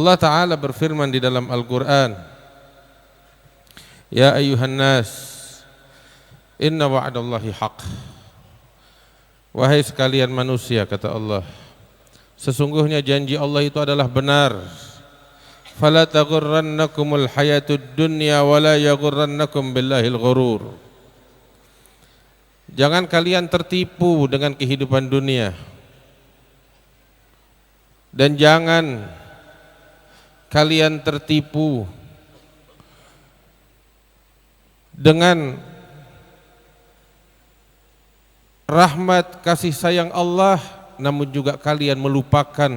Allah Ta'ala berfirman di dalam Al-Quran, Ya ayuhan nas, inna wa'adallahi haq. Wahai sekalian manusia, kata Allah, sesungguhnya janji Allah itu adalah benar. Fala taghurrannakumul hayatud dunya wala yaghurrannakum billahil ghurur. Jangan kalian tertipu dengan kehidupan dunia, dan jangan kalian tertipu dengan rahmat kasih sayang Allah, namun juga kalian melupakan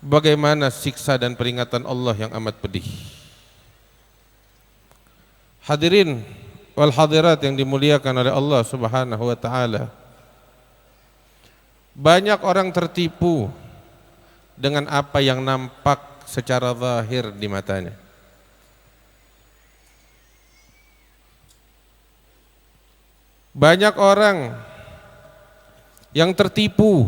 bagaimana siksa dan peringatan Allah yang amat pedih. Hadirin wal hadirat yang dimuliakan oleh Allah Subhanahu wa taala, banyak orang tertipu dengan apa yang nampak secara zahir di matanya. Banyak orang yang tertipu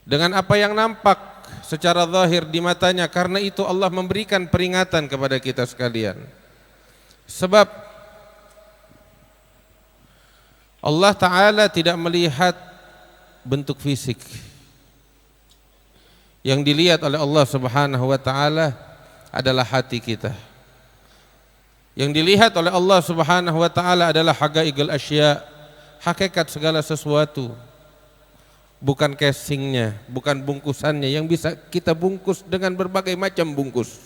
dengan apa yang nampak secara zahir di matanya. Karena itu Allah memberikan peringatan kepada kita sekalian. Sebab Allah Ta'ala tidak melihat bentuk fisik. Yang dilihat oleh Allah Subhanahu wa taala adalah hati kita. Yang dilihat oleh Allah Subhanahu wa taala adalah haqaiqul asya, hakikat segala sesuatu. Bukan casingnya, bukan bungkusannya yang bisa kita bungkus dengan berbagai macam bungkus.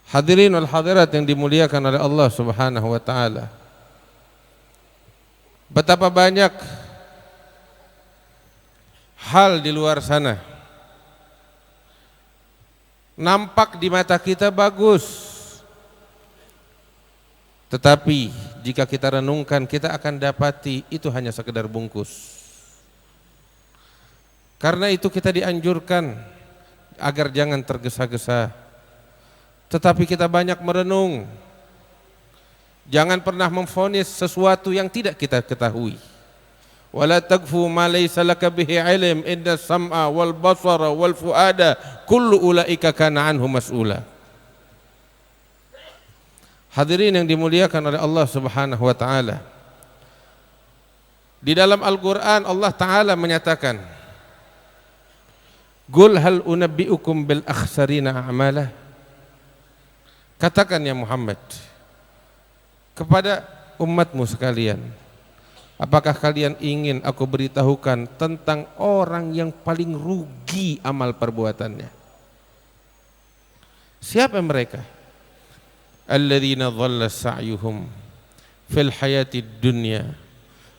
Hadirin wal hadirat yang dimuliakan oleh Allah Subhanahu wa taala, betapa banyak hal di luar sana nampak di mata kita bagus, tetapi jika kita renungkan kita akan dapati itu hanya sekedar bungkus. Karena itu kita dianjurkan agar jangan tergesa-gesa, tetapi kita banyak merenung. Jangan pernah memvonis sesuatu yang tidak kita ketahui. Wala taqfu ma laysa laka bihi ilm, inna sam'a wal basara wal fuada kullu ulaika kana anhu mas'ula. Hadirin yang dimuliakan oleh Allah Subhanahu wa taala, di dalam Al-Qur'an Allah Ta'ala menyatakan, Qul hal unabbi'ukum bil akhsarina a'malah. Katakan ya Muhammad kepada umatmu sekalian, apakah kalian ingin aku beritahukan tentang orang yang paling rugi amal perbuatannya? Siapa mereka? Alladzina dhalla sa'yuhum fil hayatid dunya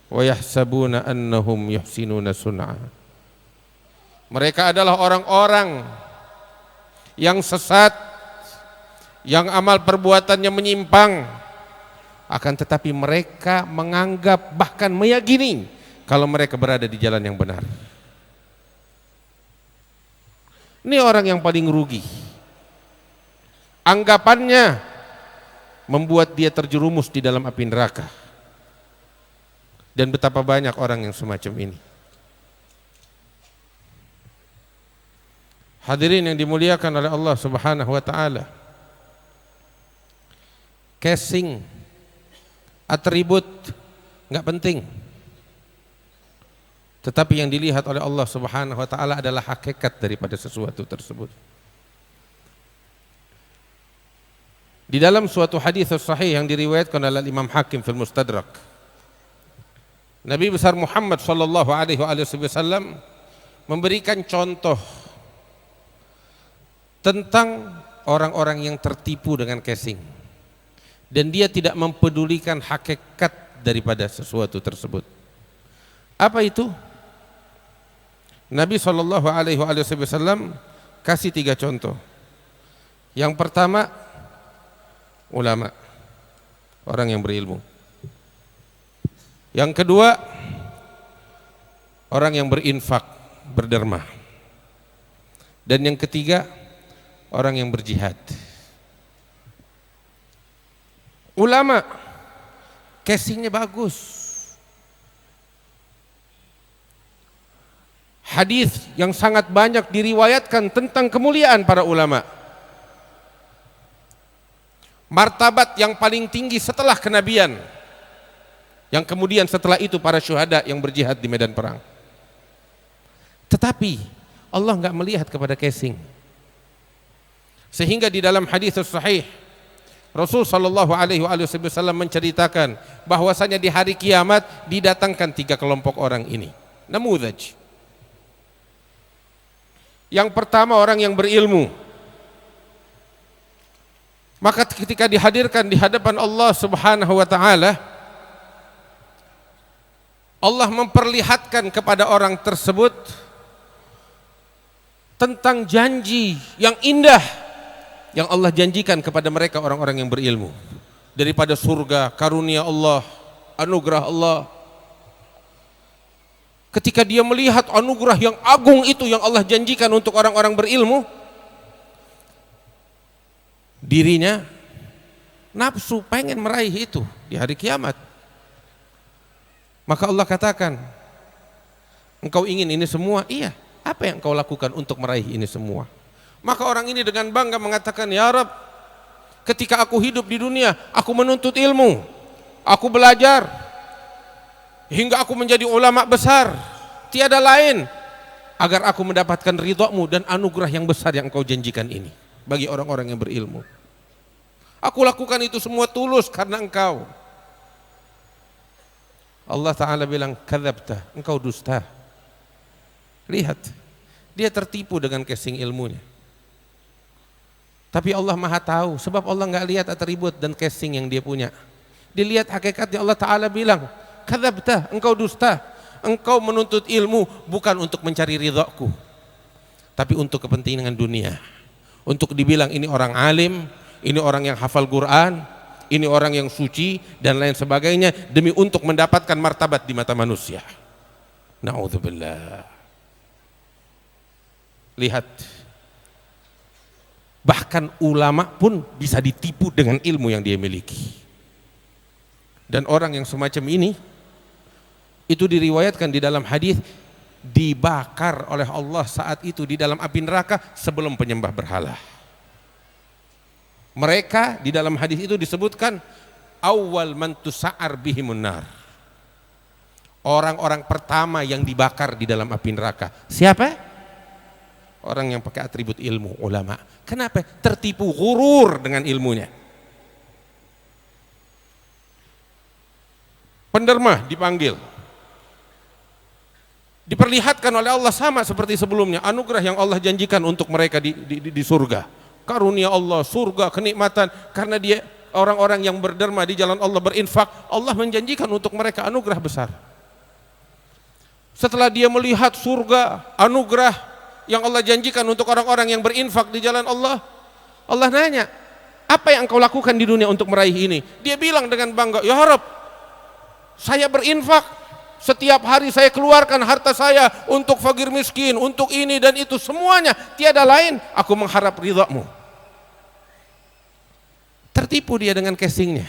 wa yahsabuna annahum yuhsinuna sun'a. Mereka adalah orang-orang yang sesat, yang amal perbuatannya menyimpang, akan tetapi mereka menganggap, bahkan meyakini kalau mereka berada di jalan yang benar. Ini orang yang paling rugi. Anggapannya membuat dia terjerumus di dalam api neraka. Dan betapa banyak orang yang semacam ini. Hadirin yang dimuliakan oleh Allah Subhanahu wa taala, casing, atribut enggak penting. Tetapi yang dilihat oleh Allah Subhanahu wa taala adalah hakikat daripada sesuatu tersebut. Di dalam suatu hadis sahih yang diriwayatkan oleh Imam Hakim fil Mustadrak, Nabi besar Muhammad sallallahu alaihi wasallam memberikan contoh tentang orang-orang yang tertipu dengan casing, dan dia tidak mempedulikan hakikat daripada sesuatu tersebut. Apa itu? Nabi sallallahu alaihi wasallam kasih 3 contoh. Yang pertama, ulama, orang yang berilmu. Yang kedua, orang yang berinfak, berderma. Dan yang ketiga, orang yang berjihad. Ulama, casingnya bagus, hadis yang sangat banyak diriwayatkan tentang kemuliaan para ulama. Martabat yang paling tinggi setelah kenabian, yang kemudian setelah itu para syuhada yang berjihad di medan perang. Tetapi Allah enggak melihat kepada casing. Sehingga di dalam hadis sahih Rasul sallallahu alaihi wasallam menceritakan bahwasanya di hari kiamat didatangkan 3 kelompok orang ini. Namudhaj. Yang pertama orang yang berilmu. Maka ketika dihadirkan di hadapan Allah Subhanahu wa taala, Allah memperlihatkan kepada orang tersebut tentang janji yang indah yang Allah janjikan kepada mereka orang-orang yang berilmu, daripada surga, karunia Allah, anugerah Allah. Ketika dia melihat anugerah yang agung itu yang Allah janjikan untuk orang-orang berilmu, dirinya nafsu pengen meraih itu di hari kiamat. Maka Allah katakan, engkau ingin ini semua? Iya. Apa yang engkau lakukan untuk meraih ini semua? Maka orang ini dengan bangga mengatakan, ya Rabb, ketika aku hidup di dunia, aku menuntut ilmu, aku belajar hingga aku menjadi ulama besar, tiada lain agar aku mendapatkan ridhamu dan anugerah yang besar yang engkau janjikan ini bagi orang-orang yang berilmu. Aku lakukan itu semua tulus karena engkau. Allah Ta'ala bilang, kadzabta, engkau dusta. Lihat, dia tertipu dengan casing ilmunya. Tapi Allah Maha tahu, sebab Allah enggak lihat atribut dan casing yang dia punya. Dilihat hakikatnya. Allah Ta'ala bilang, kadzabta, engkau dusta. Engkau menuntut ilmu bukan untuk mencari ridhaku, tapi untuk kepentingan dunia. Untuk dibilang ini orang alim, ini orang yang hafal Quran, ini orang yang suci dan lain sebagainya, demi untuk mendapatkan martabat di mata manusia. Na'udzubillah. Lihat, bahkan ulama pun bisa ditipu dengan ilmu yang dia miliki. Dan orang yang semacam ini, itu diriwayatkan di dalam hadis, dibakar oleh Allah saat itu di dalam api neraka sebelum penyembah berhala. Mereka di dalam hadis itu disebutkan awal man tusa'ar bihimun nar. Orang-orang pertama yang dibakar di dalam api neraka. Siapa? Orang yang pakai atribut ilmu, ulama. Kenapa? Tertipu, ghurur dengan ilmunya. Penderma dipanggil. Diperlihatkan oleh Allah sama seperti sebelumnya, anugerah yang Allah janjikan untuk mereka di surga. Karunia Allah, surga, kenikmatan, karena dia orang-orang yang berderma di jalan Allah, berinfak, Allah menjanjikan untuk mereka anugerah besar. Setelah dia melihat surga, anugerah yang Allah janjikan untuk orang-orang yang berinfak di jalan Allah, Allah nanya, apa yang engkau lakukan di dunia untuk meraih ini? Dia bilang dengan bangga, ya Rabb, saya berinfak, setiap hari saya keluarkan harta saya untuk fakir miskin, untuk ini dan itu semuanya, tiada lain aku mengharap ridhamu. Tertipu dia dengan casingnya.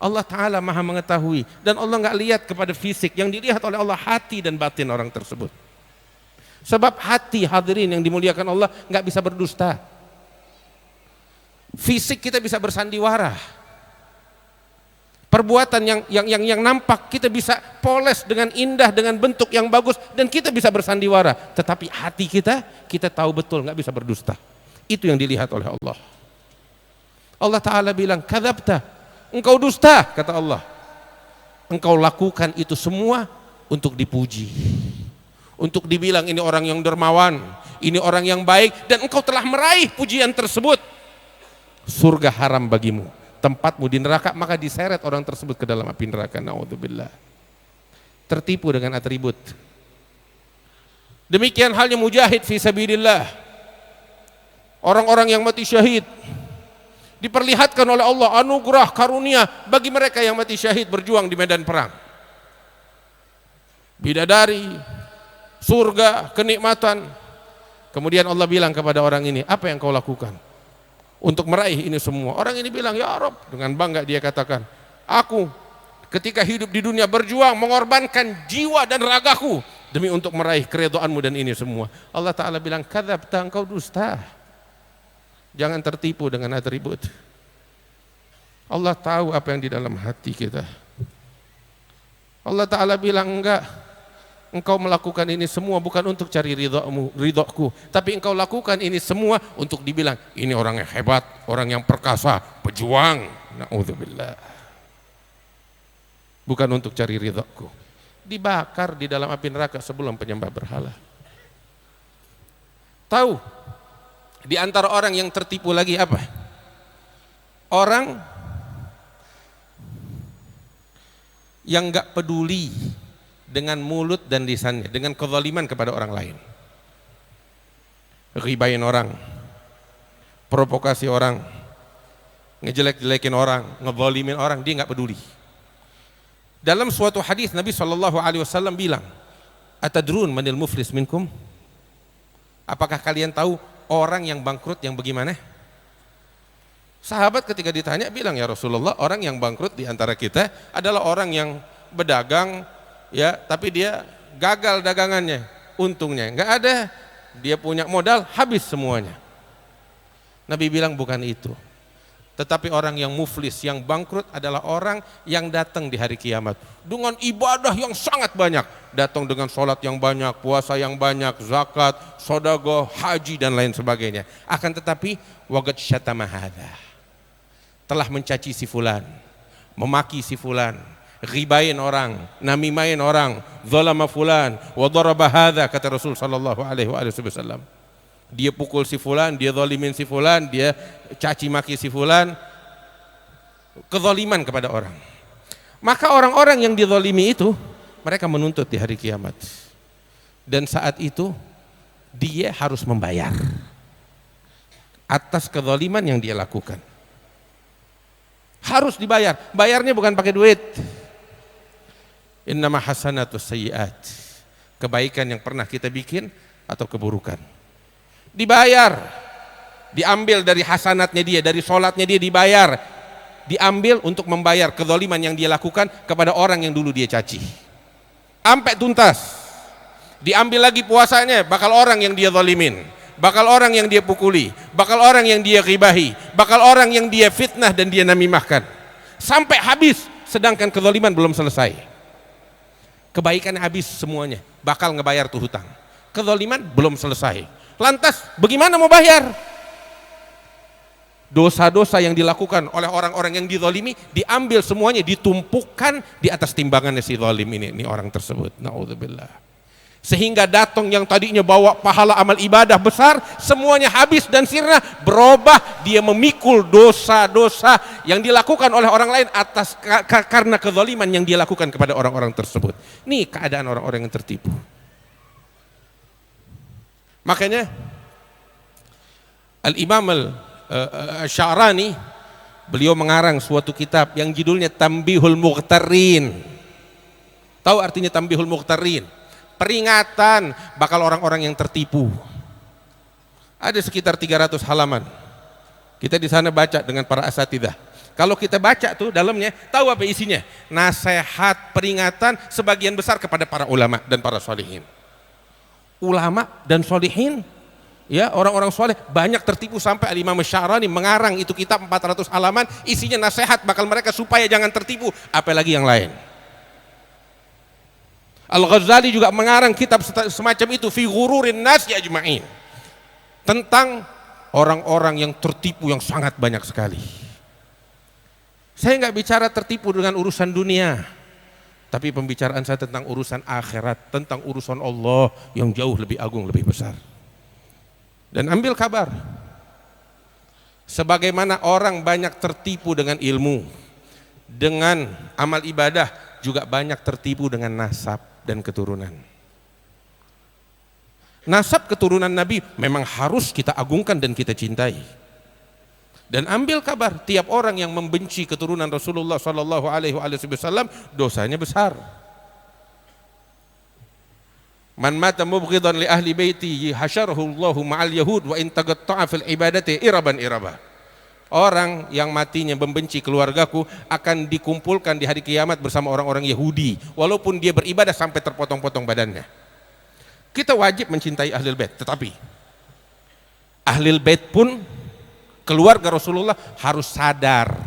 Allah Ta'ala Maha mengetahui, dan Allah enggak lihat kepada fisik, yang dilihat oleh Allah hati dan batin orang tersebut. Sebab hati, hadirin yang dimuliakan Allah, enggak bisa berdusta. Fisik kita bisa bersandiwara, perbuatan yang nampak kita bisa poles dengan indah, dengan bentuk yang bagus, dan kita bisa bersandiwara. Tetapi hati kita tahu betul enggak bisa berdusta. Itu yang dilihat oleh Allah. Allah Ta'ala bilang, kadzabta, engkau dusta, kata Allah. Engkau lakukan itu semua untuk dipuji, untuk dibilang ini orang yang dermawan, ini orang yang baik, dan engkau telah meraih pujian tersebut. Surga haram bagimu, tempatmu di neraka, maka diseret orang tersebut ke dalam api neraka. Na'udzubillah. Tertipu dengan atribut. Demikian halnya mujahid fi sabilillah, orang-orang yang mati syahid, diperlihatkan oleh Allah anugerah karunia bagi mereka yang mati syahid berjuang di medan perang. Bidadari, surga, kenikmatan. Kemudian Allah bilang kepada orang ini, apa yang kau lakukan untuk meraih ini semua? Orang ini bilang, ya Rabb, dengan bangga dia katakan, aku ketika hidup di dunia berjuang mengorbankan jiwa dan ragaku demi untuk meraih keridhaanmu dan ini semua. Allah Ta'ala bilang, kadzabta, engkau dusta. Jangan tertipu dengan atribut. Allah tahu apa yang di dalam hati kita. Allah Ta'ala bilang, enggak, engkau melakukan ini semua bukan untuk cari ridhoku, tapi engkau lakukan ini semua untuk dibilang, ini orang yang hebat, orang yang perkasa, pejuang. Na'udzubillah. Bukan untuk cari ridhoku. Dibakar di dalam api neraka sebelum penyembah berhala. Tahu, di antara orang yang tertipu lagi apa? Orang yang enggak peduli dengan mulut dan lisannya, dengan kezaliman kepada orang lain. Ghibain orang, provokasi orang, ngejelek-jelekin orang, ngezalimin orang, dia enggak peduli. Dalam suatu hadis Nabi SAW bilang, atadrun manil muflis minkum? Apakah kalian tahu orang yang bangkrut yang bagaimana? Sahabat ketika ditanya bilang, ya Rasulullah, orang yang bangkrut di antara kita adalah orang yang berdagang, ya, tapi dia gagal dagangannya, untungnya nggak ada, dia punya modal habis semuanya. Nabi bilang bukan itu, tetapi orang yang muflis, yang bangkrut adalah orang yang datang di hari kiamat dengan ibadah yang sangat banyak, datang dengan sholat yang banyak, puasa yang banyak, zakat, sedekah, haji dan lain sebagainya. Akan tetapi waqad syatama hadza, telah mencaci si fulan, memaki si fulan, ghibain orang, namimain orang, zalama fulan, wa daraba hadza, kata Rasul sallallahu alaihi wasallam. Dia pukul si fulan, dia zalimin si fulan, dia caci maki si fulan, kezaliman kepada orang. Maka orang-orang yang dizalimi itu mereka menuntut di hari kiamat. Dan saat itu dia harus membayar atas kezaliman yang dia lakukan. Harus dibayar. Bayarnya bukan pakai duit. Innama hasanatus sayyiat. Kebaikan yang pernah kita bikin atau keburukan. Dibayar. Diambil dari hasanatnya dia, dari sholatnya dia dibayar. Diambil untuk membayar kezaliman yang dia lakukan kepada orang yang dulu dia caci. Sampai tuntas. Diambil lagi puasanya, bakal orang yang dia zalimin, bakal orang yang dia pukuli, bakal orang yang dia ghibahi, bakal orang yang dia fitnah dan dia namimahkan. Sampai habis, sedangkan kezaliman belum selesai. Kebaikan habis semuanya, bakal ngebayar tuh hutang. Kezaliman belum selesai. Lantas bagaimana mau bayar? Dosa-dosa yang dilakukan oleh orang-orang yang dizalimi diambil semuanya, ditumpukan di atas timbangannya si zalim ini orang tersebut. Na'udzubillah. Sehingga datang yang tadinya bawa pahala amal ibadah besar, semuanya habis dan sirna, berubah dia memikul dosa-dosa yang dilakukan oleh orang lain atas karena kezaliman yang dia lakukan kepada orang-orang tersebut. Ini keadaan orang-orang yang tertipu. Makanya Al-Imam Al-Sya'rani beliau mengarang suatu kitab yang judulnya Tanbihul Mughtarrin. Tahu artinya Tanbihul Mughtarrin? Peringatan bakal orang-orang yang tertipu. Ada sekitar 300 halaman. Kita di sana baca dengan para asatidzah. Kalau kita baca tuh dalamnya, tahu apa isinya? Nasihat, peringatan sebagian besar kepada para ulama dan para sholihin. Ulama dan sholihin, ya, orang-orang soleh banyak tertipu sampai Al-Imam Sya'rani mengarang itu kitab 400 halaman, isinya nasihat bakal mereka supaya jangan tertipu, apalagi yang lain. Al-Ghazali juga mengarang kitab semacam itu, fi ghururin nas ajma'in, tentang orang-orang yang tertipu yang sangat banyak sekali. Saya nggak bicara tertipu dengan urusan dunia, tapi pembicaraan saya tentang urusan akhirat, tentang urusan Allah yang jauh lebih agung, lebih besar. Dan ambil kabar, sebagaimana orang banyak tertipu dengan ilmu, dengan amal ibadah, juga banyak tertipu dengan nasab dan keturunan. Nasab keturunan Nabi memang harus kita agungkan dan kita cintai. Dan ambil kabar, tiap orang yang membenci keturunan Rasulullah sallallahu alaihi wasallam dosanya besar. Man mata mubghidan li ahli baiti hasyarahu Allahu ma'al yahud wa in taqatta'a fil ibadati iraban iraba. Orang yang matinya membenci keluargaku akan dikumpulkan di hari kiamat bersama orang-orang Yahudi, walaupun dia beribadah sampai terpotong-potong badannya. Kita wajib mencintai Ahlul Bait, tetapi Ahlul Bait pun, keluarga Rasulullah harus sadar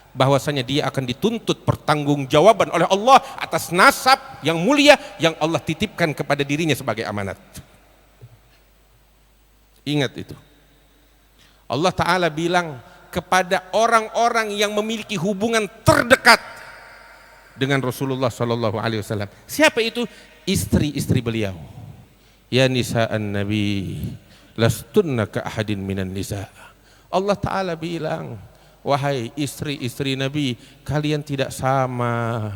bahwasanya dia akan dituntut pertanggungjawaban oleh Allah atas nasab yang mulia yang Allah titipkan kepada dirinya sebagai amanat. Ingat itu. Allah Ta'ala bilang kepada orang-orang yang memiliki hubungan terdekat dengan Rasulullah Sallallahu Alaihi Wasallam. Siapa itu? Istri-istri beliau. Ya nisa'an Nabi, lastunna ka ahadin minan nisa. Allah Ta'ala bilang, wahai istri-istri Nabi, kalian tidak sama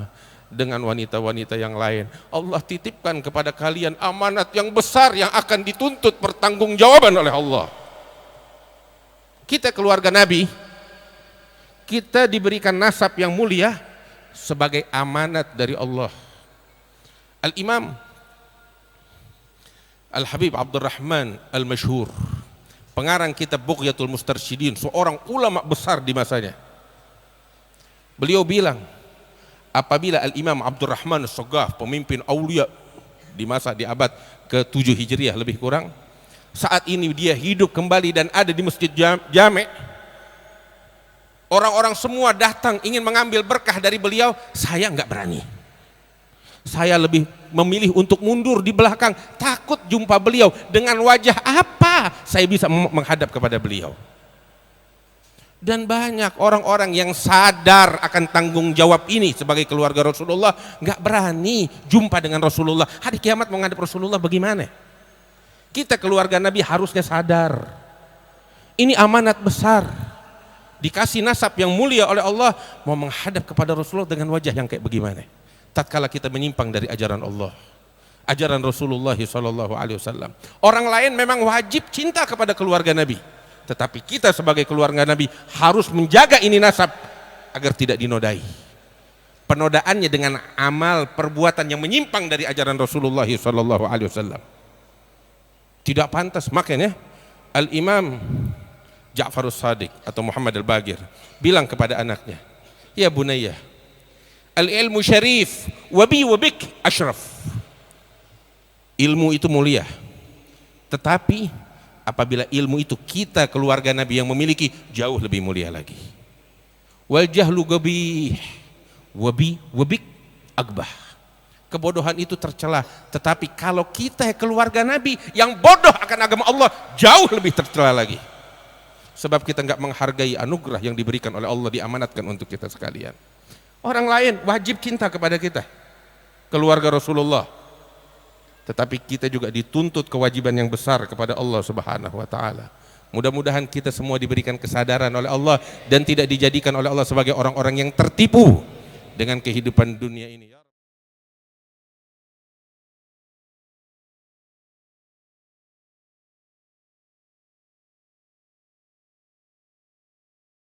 dengan wanita-wanita yang lain. Allah titipkan kepada kalian amanat yang besar yang akan dituntut pertanggungjawaban oleh Allah. Kita keluarga Nabi, kita diberikan nasab yang mulia sebagai amanat dari Allah. Al-Imam Al-Habib Abdurrahman Al-Masyhur, pengarang kitab Bughyatul Mustarsyidin, seorang ulama besar di masanya. Beliau bilang, apabila Al-Imam Abdurrahman As-Saghaf, pemimpin aulia di abad ke-7 Hijriah lebih kurang, saat ini dia hidup kembali dan ada di Masjid Jami', orang-orang semua datang ingin mengambil berkah dari beliau. Saya enggak berani. Saya lebih memilih untuk mundur di belakang, takut jumpa beliau. Dengan wajah apa saya bisa menghadap kepada beliau? Dan banyak orang-orang yang sadar akan tanggung jawab ini sebagai keluarga Rasulullah, nggak berani jumpa dengan Rasulullah. Hari kiamat menghadap Rasulullah bagaimana? Kita keluarga Nabi harusnya sadar, ini amanat besar, dikasih nasab yang mulia oleh Allah, mau menghadap kepada Rasulullah dengan wajah yang kayak bagaimana? Tatkala kita menyimpang dari ajaran Allah, ajaran Rasulullah SAW. Orang lain memang wajib cinta kepada keluarga Nabi, tetapi kita sebagai keluarga Nabi harus menjaga ini nasab agar tidak dinodai. Penodaannya dengan amal perbuatan yang menyimpang dari ajaran Rasulullah SAW tidak pantas. Makanya Al-Imam Ja'farus Shadiq atau Muhammad Al-Baqir bilang kepada anaknya, ya bunayya, al-ilmu syarif wabi wabik ashraf. Ilmu itu mulia, tetapi apabila ilmu itu kita keluarga Nabi yang memiliki, jauh lebih mulia lagi. Wal jahlu gabih wabi wabik agbah. Kebodohan itu tercela, tetapi kalau kita keluarga Nabi yang bodoh akan agama Allah, jauh lebih tercela lagi. Sebab kita enggak menghargai anugerah yang diberikan oleh Allah, diamanatkan untuk kita sekalian. Orang lain wajib cinta kepada kita, keluarga Rasulullah, tetapi kita juga dituntut kewajiban yang besar kepada Allah Subhanahu wa taala. Mudah-mudahan kita semua diberikan kesadaran oleh Allah dan tidak dijadikan oleh Allah sebagai orang-orang yang tertipu dengan kehidupan dunia ini.